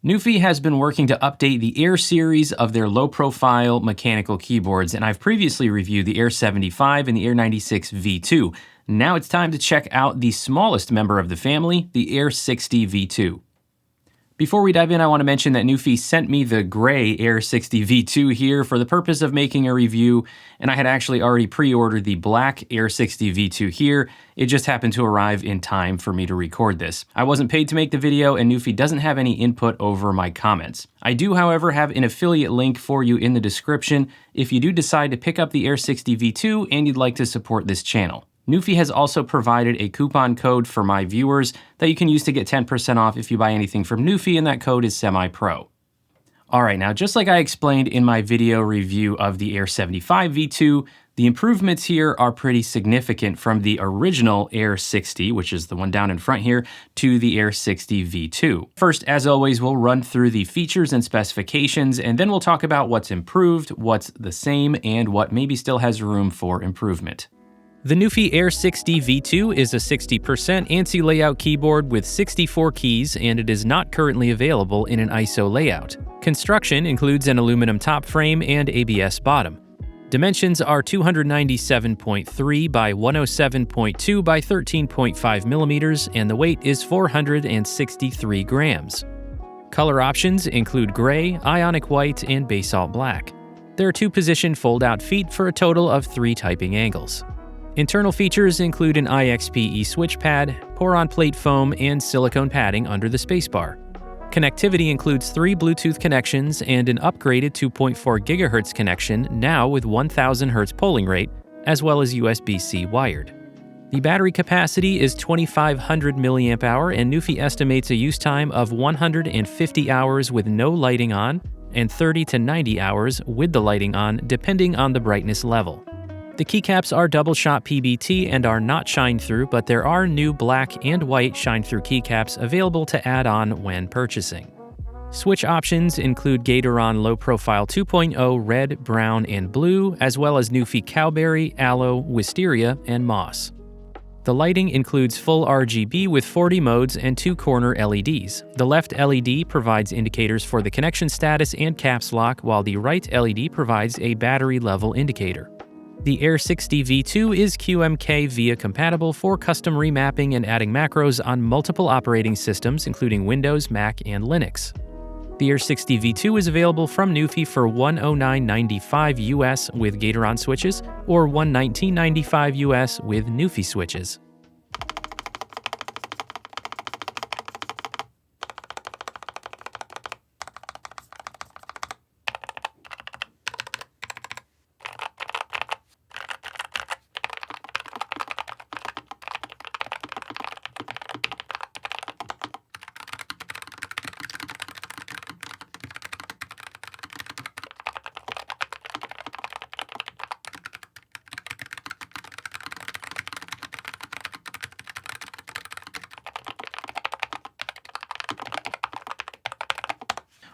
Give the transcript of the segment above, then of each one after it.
NuPhy has been working to update the Air series of their low-profile mechanical keyboards, and I've previously reviewed the Air75 and the Air96 V2. Now it's time to check out the smallest member of the family, the Air60 V2. Before we dive in, I want to mention that NuPhy sent me the gray Air60 V2 here for the purpose of making a review, and I had actually already pre-ordered the black Air60 V2 here. It just happened to arrive in time for me to record this. I wasn't paid to make the video, and NuPhy doesn't have any input over my comments. I do, however, have an affiliate link for you in the description if you do decide to pick up the Air60 V2 and you'd like to support this channel. NuPhy has also provided a coupon code for my viewers that you can use to get 10% off if you buy anything from NuPhy, and that code is SEMIPRO. Alright, now just like I explained in my video review of the Air75 V2, the improvements here are pretty significant from the original Air60, which is the one down in front here, to the Air60 V2. First, as always, we'll run through the features and specifications, and then we'll talk about what's improved, what's the same, and what maybe still has room for improvement. The NuPhy Air60 V2 is a 60% ANSI layout keyboard with 64 keys, and it is not currently available in an ISO layout. Construction includes an aluminum top frame and ABS bottom. Dimensions are 297.3 by 107.2 by 13.5 millimeters, and the weight is 463 grams. Color options include gray, ionic white, and basalt black. There are 2-position fold-out feet for a total of 3 typing angles. Internal features include an IXPE switch pad, pour-on plate foam, and silicone padding under the spacebar. Connectivity includes 3 Bluetooth connections and an upgraded 2.4 GHz connection, now with 1000 Hz polling rate, as well as USB-C wired. The battery capacity is 2500 mAh, and NuPhy estimates a use time of 150 hours with no lighting on, and 30 to 90 hours with the lighting on, depending on the brightness level. The keycaps are double-shot PBT and are not shine-through, but there are new black and white shine-through keycaps available to add on when purchasing. Switch options include Gateron Low Profile 2.0 red, brown, and blue, as well as NuPhy Cowberry, Aloe, Wisteria, and Moss. The lighting includes full RGB with 40 modes and 2 corner LEDs. The left LED provides indicators for the connection status and caps lock, while the right LED provides a battery level indicator. The Air60 V2 is QMK VIA compatible for custom remapping and adding macros on multiple operating systems, including Windows, Mac, and Linux. The Air60 V2 is available from NuPhy for $109.95 US with Gateron switches, or $119.95 US with NuPhy switches.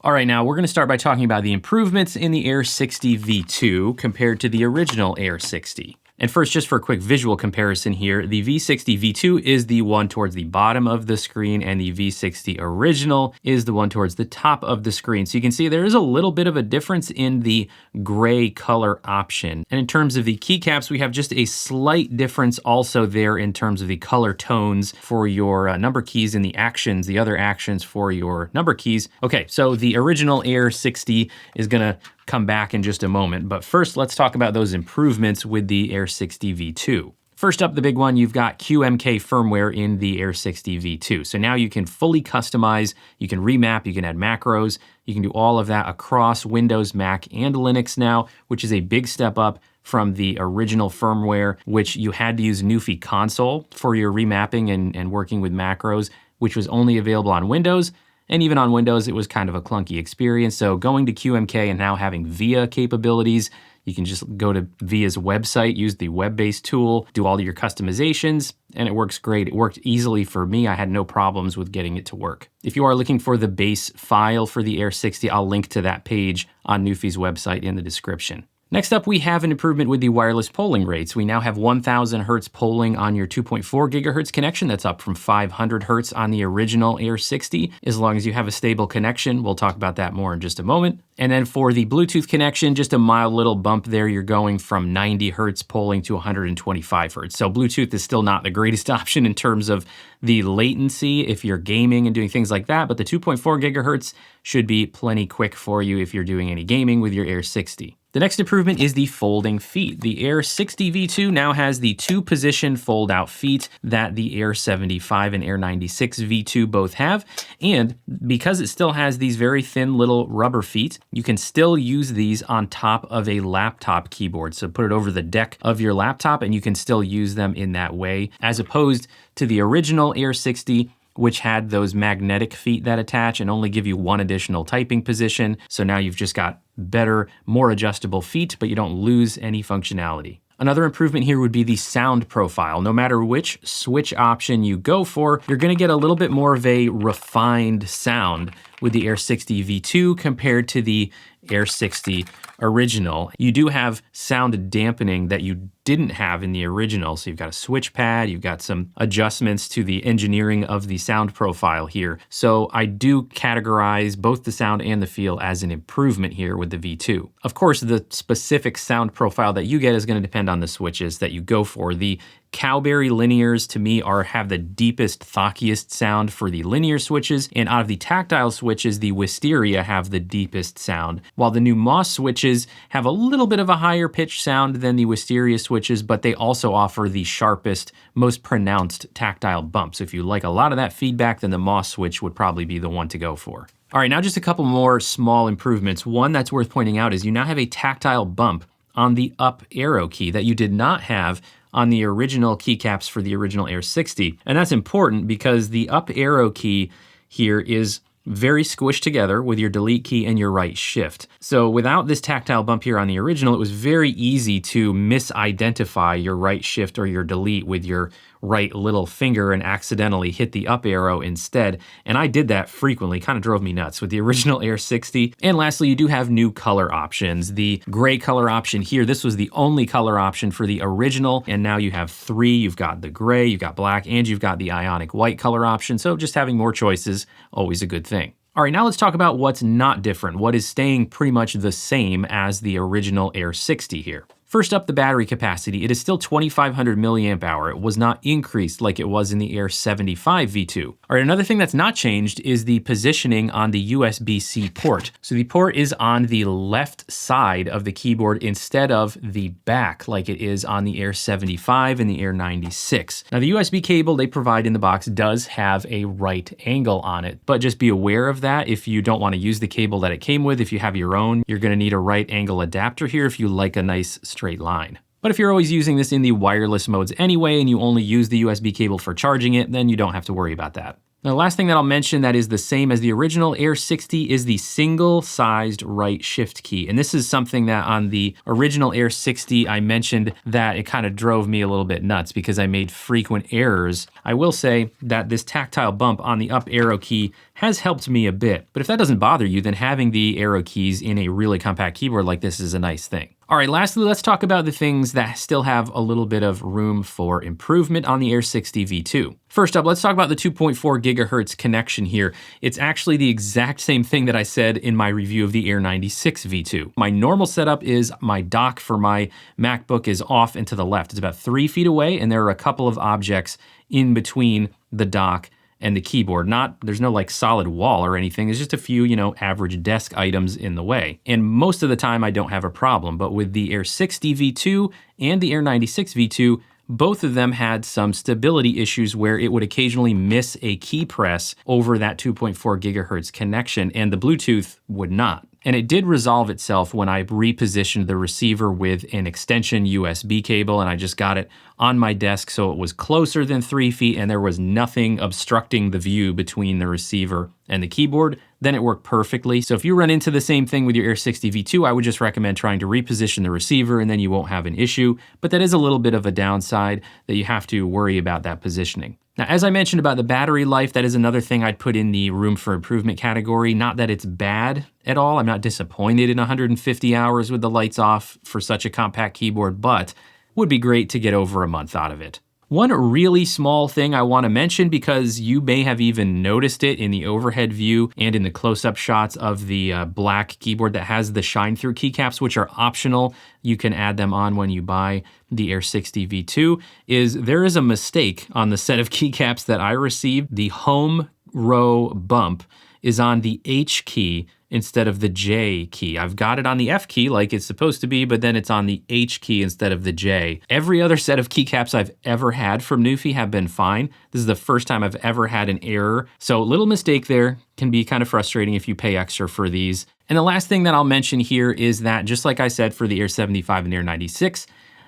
All right, now we're going to start by talking about the improvements in the Air60 V2 compared to the original Air60. And first, just for a quick visual comparison here, the V60 V2 is the one towards the bottom of the screen, and the V60 original is the one towards the top of the screen. So you can see there is a little bit of a difference in the gray color option. And in terms of the keycaps, we have just a slight difference also there in terms of the color tones for your number keys and the actions, the other actions for your number keys. Okay, so the original Air60 is gonna come back in just a moment, but first let's talk about those improvements with the Air60 V2. First up, the big one, you've got QMK firmware in the Air60 V2. So now you can fully customize, you can remap, you can add macros, you can do all of that across Windows, Mac, and Linux now, which is a big step up from the original firmware, which you had to use NuPhy Console for your remapping and working with macros, which was only available on Windows. And even on Windows, it was kind of a clunky experience. So going to QMK and now having VIA capabilities, you can just go to VIA's website, use the web-based tool, do all your customizations, and it works great. It worked easily for me. I had no problems with getting it to work. If you are looking for the base file for the Air60, I'll link to that page on NuPhy's website in the description. Next up, we have an improvement with the wireless polling rates. We now have 1000 hertz polling on your 2.4 gigahertz connection. That's up from 500 hertz on the original Air60, as long as you have a stable connection. We'll talk about that more in just a moment. And then for the Bluetooth connection, just a mild little bump there. You're going from 90 hertz polling to 125 hertz. So Bluetooth is still not the greatest option in terms of the latency if you're gaming and doing things like that, but the 2.4 gigahertz should be plenty quick for you if you're doing any gaming with your Air60. The next improvement is the folding feet. The Air60 V2 now has the 2-position fold-out feet that the Air75 and Air96 V2 both have, and because it still has these very thin little rubber feet, you can still use these on top of a laptop keyboard. So put it over the deck of your laptop and you can still use them in that way, as opposed to the original Air60, which had those magnetic feet that attach and only give you one additional typing position. So now you've just got better, more adjustable feet, but you don't lose any functionality. Another improvement here would be the sound profile. No matter which switch option you go for, you're gonna get a little bit more of a refined sound with the Air60 V2 compared to the Air60 original. You do have sound dampening that you didn't have in the original. So you've got a switch pad, you've got some adjustments to the engineering of the sound profile here. So I do categorize both the sound and the feel as an improvement here with the V2. Of course, the specific sound profile that you get is going to depend on the switches that you go for. The Cowberry linears to me have the deepest, thockiest sound for the linear switches, and out of the tactile switches, the Wisteria have the deepest sound, while the new Moss switches have a little bit of a higher pitch sound than the Wisteria switches, but they also offer the sharpest, most pronounced tactile bump. So if you like a lot of that feedback, then the Moss switch would probably be the one to go for. All right, now just a couple more small improvements. One that's worth pointing out is you now have a tactile bump on the up arrow key that you did not have on the original keycaps for the original Air60. And that's important because the up arrow key here is very squished together with your delete key and your right shift. So without this tactile bump here on the original, it was very easy to misidentify your right shift or your delete with your right little finger and accidentally hit the up arrow instead. And I did that frequently, kind of drove me nuts with the original Air60. And lastly, you do have new color options. The gray color option here, this was the only color option for the original, and now you have 3. You've got the gray, you've got black, and you've got the ionic white color option. So just having more choices, always a good thing. All right, now let's talk about what's not different, what is staying pretty much the same as the original Air60 here. First up, the battery capacity. It is still 2500 milliamp hour. It was not increased like it was in the Air75 V2. All right, another thing that's not changed is the positioning on the USB-C port. So the port is on the left side of the keyboard instead of the back like it is on the Air75 and the Air96. Now the USB cable they provide in the box does have a right angle on it, but just be aware of that if you don't want to use the cable that it came with. If you have your own, you're going to need a right angle adapter here if you like a nice straight line. But if you're always using this in the wireless modes anyway, and you only use the USB cable for charging it, then you don't have to worry about that. Now, the last thing that I'll mention that is the same as the original Air60 is the single-sized right shift key. And this is something that on the original Air60, I mentioned that it kind of drove me a little bit nuts because I made frequent errors. I will say that this tactile bump on the up arrow key has helped me a bit. But if that doesn't bother you, then having the arrow keys in a really compact keyboard like this is a nice thing. All right, lastly, let's talk about the things that still have a little bit of room for improvement on the Air60 V2. First up, let's talk about the 2.4 gigahertz connection here. It's actually the exact same thing that I said in my review of the Air96 V2. My normal setup is my dock for my MacBook is off and to the left. It's about 3 feet away, and there are a couple of objects in between the dock and the keyboard. There's no like solid wall or anything. There's just a few, average desk items in the way. And most of the time I don't have a problem, but with the Air60 V2 and the Air96 V2, both of them had some stability issues where it would occasionally miss a key press over that 2.4 gigahertz connection, and the Bluetooth would not. And it did resolve itself when I repositioned the receiver with an extension USB cable, and I just got it on my desk so it was closer than 3 feet and there was nothing obstructing the view between the receiver and the keyboard. Then it worked perfectly. So if you run into the same thing with your Air60 V2, I would just recommend trying to reposition the receiver and then you won't have an issue. But that is a little bit of a downside that you have to worry about that positioning. Now, as I mentioned about the battery life, that is another thing I'd put in the room for improvement category. Not that it's bad at all. I'm not disappointed in 150 hours with the lights off for such a compact keyboard, but would be great to get over a month out of it. One really small thing I want to mention, because you may have even noticed it in the overhead view and in the close-up shots of the black keyboard that has the shine-through keycaps, which are optional. You can add them on when you buy the Air60 V2, is there is a mistake on the set of keycaps that I received. The home row bump is on the H key instead of the J key. I've got it on the F key like it's supposed to be, but then it's on the H key instead of the J. Every other set of keycaps I've ever had from NuPhy have been fine. This is the first time I've ever had an error. So little mistake there, can be kind of frustrating if you pay extra for these. And the last thing that I'll mention here is that, just like I said for the Air75 and Air96,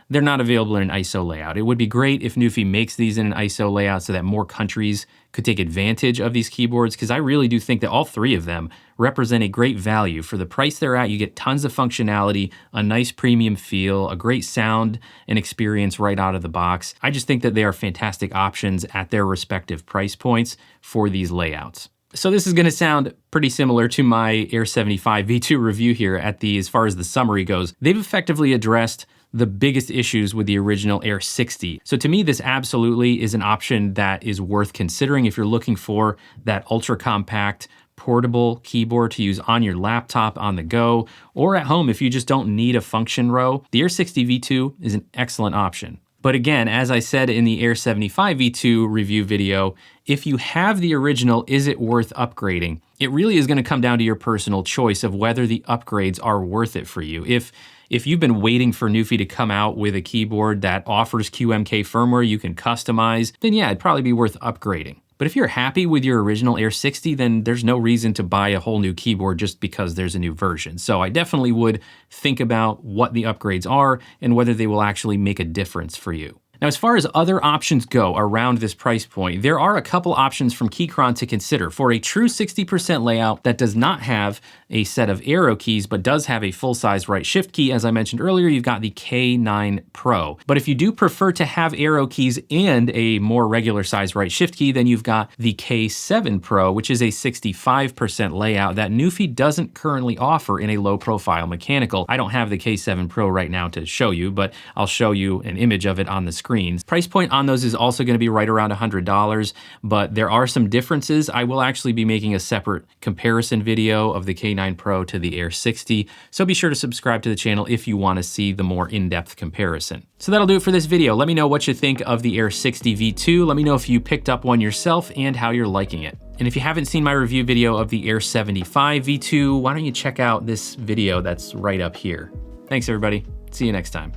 they're not available in an ISO layout. It would be great if NuPhy makes these in an ISO layout so that more countries could take advantage of these keyboards, because I really do think that all three of them represent a great value. For the price they're at, you get tons of functionality, a nice premium feel, a great sound and experience right out of the box. I just think that they are fantastic options at their respective price points for these layouts. So this is going to sound pretty similar to my Air75 V2 review here as far as the summary goes. They've effectively addressed the biggest issues with the original Air60. So to me, this absolutely is an option that is worth considering if you're looking for that ultra compact, portable keyboard to use on your laptop on the go, or at home if you just don't need a function row. The Air60 V2 is an excellent option. But again, as I said in the Air75 V2 review video, if you have the original, is it worth upgrading? It really is going to come down to your personal choice of whether the upgrades are worth it for you. If you've been waiting for NuPhy to come out with a keyboard that offers QMK firmware you can customize, then yeah, it'd probably be worth upgrading. But if you're happy with your original Air60, then there's no reason to buy a whole new keyboard just because there's a new version. So I definitely would think about what the upgrades are and whether they will actually make a difference for you. Now, as far as other options go around this price point, there are a couple options from Keychron to consider. For a true 60% layout that does not have a set of arrow keys, but does have a full-size right shift key, as I mentioned earlier, you've got the K9 Pro. But if you do prefer to have arrow keys and a more regular size right shift key, then you've got the K7 Pro, which is a 65% layout that NuPhy doesn't currently offer in a low-profile mechanical. I don't have the K7 Pro right now to show you, but I'll show you an image of it on the screen. Price point on those is also going to be right around $100, but there are some differences. I will actually be making a separate comparison video of the K9 Pro to the Air60, so be sure to subscribe to the channel if you want to see the more in-depth comparison. So that'll do it for this video. Let me know what you think of the Air60 V2. Let me know if you picked up one yourself and how you're liking it. And if you haven't seen my review video of the Air75 V2, why don't you check out this video that's right up here. Thanks everybody. See you next time.